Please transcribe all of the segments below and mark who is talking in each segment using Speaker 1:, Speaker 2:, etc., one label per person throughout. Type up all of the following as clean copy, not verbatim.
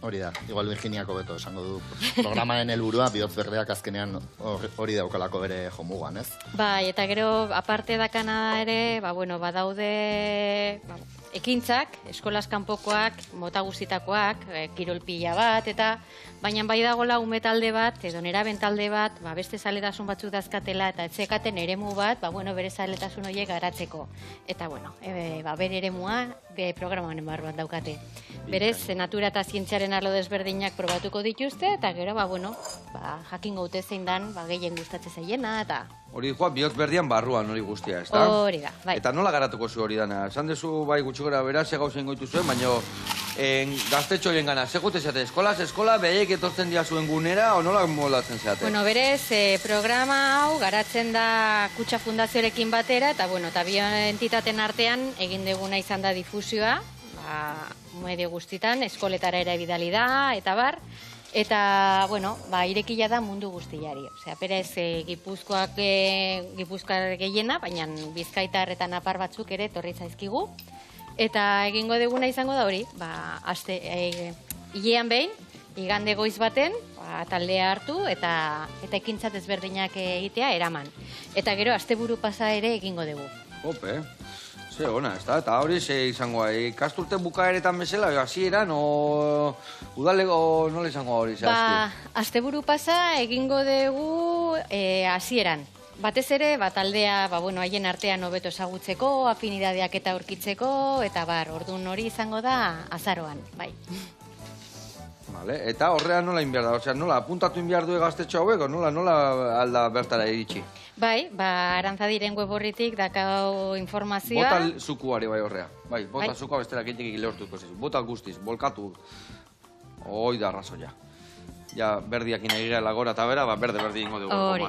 Speaker 1: Hori da, igual Virginiako beto esango du. Programaren helburua bihotz berdeak azkenean hori daukalako bere jomugan, ez?
Speaker 2: Bai, eta gero aparte dakana ere, badaude ekintzak, eskolaz kanpokoak, mota guztitakoak, kirol pila bat, eta baina bai dagoela ume talde bat, edo neraben talde bat, beste zaletasun batzuk dazkatela, eta etzekaten eremu bat, bere zaletasun horiek garatzeko. Eta, bere eremua, programaren barruan daukate. Berez, natura eta zientziaren arlo desberdinak probatuko dituzte, eta gero, jakin gaute zein dan, gehien gustatzen zaiena, eta...
Speaker 3: Hori joa, bihotz berdian barruan hori guztia, ez da?
Speaker 2: Hori da, bai.
Speaker 3: Eta nola garatuko zu hori dana? Esan dezu, bai, gutxi gara bera, ze gauzen goitu zuen, baina gaztetxo horien gana, ze gute zate, eskola, behaiek etortzen dia zuen gunera, o nola moldatzen zeate?
Speaker 2: Bueno, berez, programa hau garatzen da Kutxa Fundazioarekin batera, eta bi entitaten artean egin duguna izan da difusioa, medio guztitan, eskoletara ere bidali da, eta bar, eta, irekila da mundu guztiari. Osea, berez, Gipuzkoar gehiena, baina Bizkaitar eta Napar batzuk ere torri zaizkigu. Eta egingo duguna izango da hori, hilean behin, igande goiz baten, taldea hartu eta ekintzat ezberdinak egitea eraman. Eta gero, asteburu pasa ere egingo dugu.
Speaker 3: Hope, ze ona, ez da? Eta hori ze izango, ikasturte bukaeretan bezala, hasieran, udalego nola izango hori zehaztu?
Speaker 2: Asteburu pasa egingo dugu hasieran. Batez ere, taldea, haien artean hobeto ezagutzeko, afinidadeak eta aurkitzeko, eta orduan hori izango da azaroan, bai.
Speaker 3: Vale, eta horrean nola inbiar da? Osea, nola apuntatu inbiar du gaztetxo hauek, nola alda bertara iritsi?
Speaker 2: Bai, Arantzadiren web horritik dakau informazioa.
Speaker 3: Bota zukuari bai horrea. Bai, bota zukua bestela kentekik lehortuko zizu. Bota guztiz, bolkatu. Hoi da arrazoia. Ja, berdiak inagira lagora eta bera, berde ingo dugu.
Speaker 2: Hori.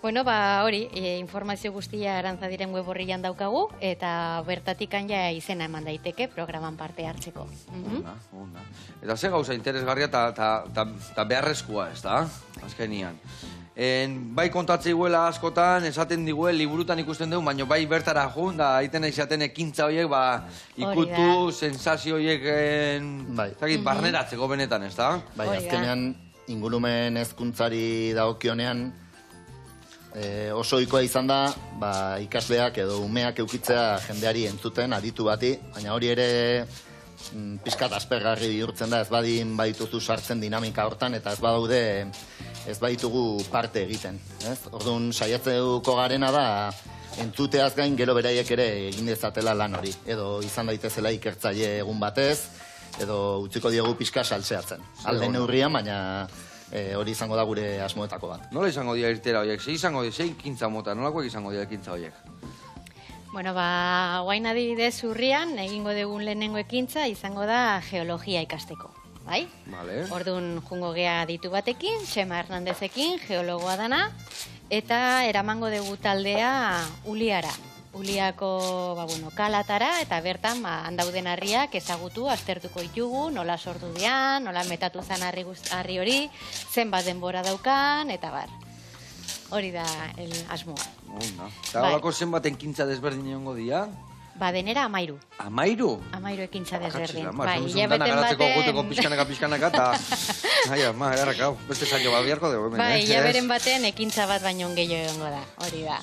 Speaker 2: Hori, informazio guztia Arantzadiren web horrian daukagu, eta bertatik ja izena eman daiteke programan parte hartzeko.
Speaker 3: Onda. Eta ze gauza interesgarria eta beharrezkoa, ez da? Azkenian. Bai kontatzei guela askotan, esaten digue, liburutan ikusten dugu, baina bai bertara jun, da aiten izaten ekintza horiek, ikutu, sensazio horiek, barneratzeko benetan, ez da?
Speaker 1: Bai, azkenean, ingurumen hezkuntzari dagokionean, oso ohikoa izan da, ikasleak edo umeak eukitzea jendeari entzuten, aditu bati, baina hori ere pixkat aspergarri bihurtzen da, ez badin badituzu sartzen dinamika hortan, eta ez baditugu parte egiten. Orduan, saiatzeuko garena da, entzuteaz gain gero beraiek ere egin dezatela lan hori, edo izan daitezela ikertzaile egun batez, edo utziko diegu pixka saltzeatzen. Alde neurrian, baina hori izango da gure asmoetako bat.
Speaker 3: Nola izango dira irtera horiek? Ze ikintza mota? Nolakoak izango dira ekintza horiek?
Speaker 2: Guain adibidez urrian, egingo dugun lehenengo ekintza, izango da geologia ikasteko. Bai? Orduan jungo gea ditu batekin, Txema Hernandezekin, geologoa dana, eta eramango dugu taldea Uliara. Uliako kalatara, eta bertan handauden harriak ezagutu, aztertuko ditugu, nola sortu dian, nola metatu zen harri hori, zenbat denbora daukan, eta bar. Hori da asmoa.
Speaker 3: Eta holako zenbat ekintza desberdin egongo dira?
Speaker 2: Denera 13.
Speaker 3: 13?
Speaker 2: 13 ekintza desberdin.
Speaker 3: Hilabeten baten... Pixkanaka, eta... Beste zailo bat biharko dugu.
Speaker 2: Hilaberen baten ekintza bat baino gehiago egongo da. Hori da.